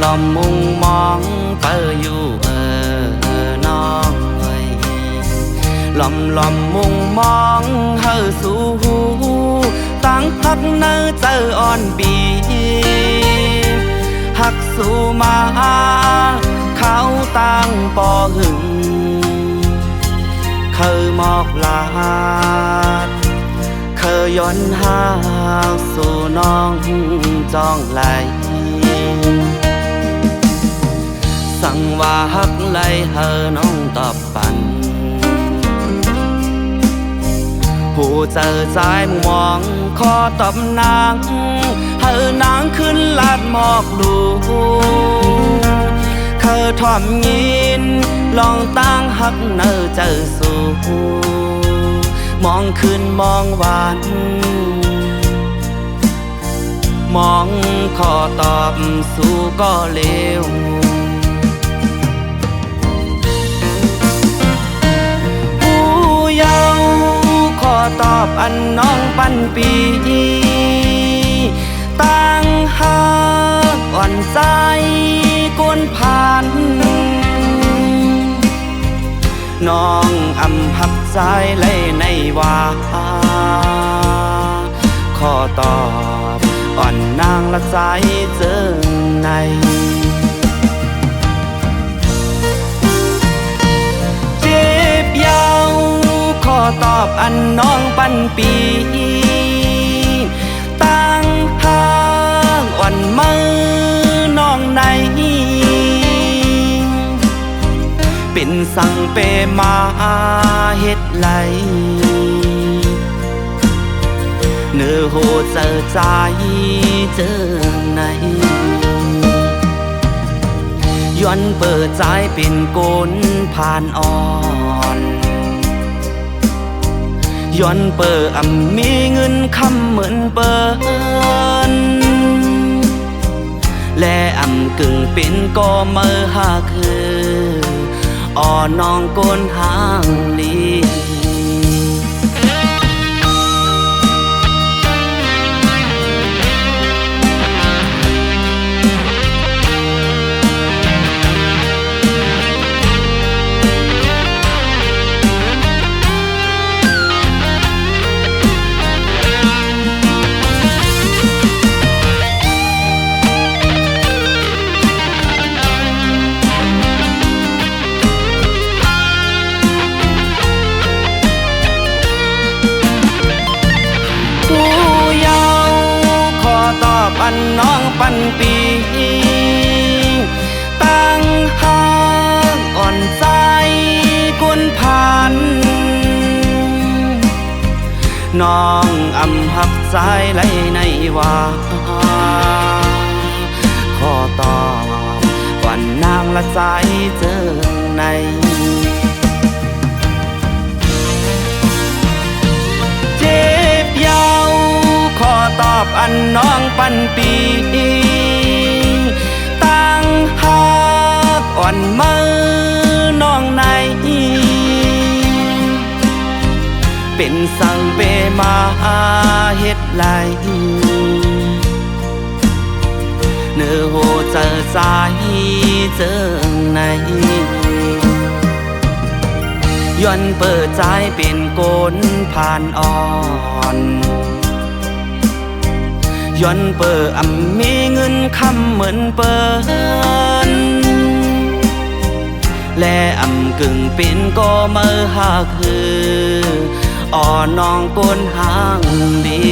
ลอมมุงมองเปออยู่น้องเอ้ยลอมมุงมองเฮาสู่หูตั้งพักเนื้อเจออ่อนบีหักสู่มาเขาตั้งปอหึงเคยหมอกลาดเคยย้อนหาสู่น้องจองไหลสั่งว่าฮักไหลเฮอน้องตอบปันผู้เจอใจมองขอตอบนางเฮอนางขึ้นลาดหมอกลูเคยทอมยินลองตั้งฮักเนอเจอสู่มองขึ้นมองหวานมองขอตอบสู่ก็เลวผู้เยาว์ขอตอบอันน้องปันปีตั้งหักอ่อนใจกวนผ่านน้องอำหักใจเลยในว่าขอตอบอ่อนนางละใจเจอในเจ็บยาวขอตอบอันน้องปันปีตั้งหักอ่อนมือน้องในเป็นสั่งเปมาเฮ็ดไหลเนื้อโหเจอใจเจอในย้อนเปิดใจเป็นโกนผ่านอ่อนย้อนเปิดมีเงินคำเหมือนเปิ้นและกึ่งเป็นก็เมื่อหาคืออ่อนน้องโกนหางลีปันน้องปันปีตั้งหักอ่อนใจกุนผ่านน้องหักใจไหลในว่าขอตอบวันนางละใจเจอในเจ็บยาวขอตอบอันน้องปันปีตั้งหักอ่อนมือน้องในเป็นสั่งเปมาเฮ็ดไหลเนื้อโหเจอใจเจอในย้อนเปิดใจเป็นโกนผ่านอ่อนย้อนเปิดมีเงินคำเหมือนเปิ้นและกึ่งเป็นก็เมื่อหาคืออ่อนน้องโกนหางดี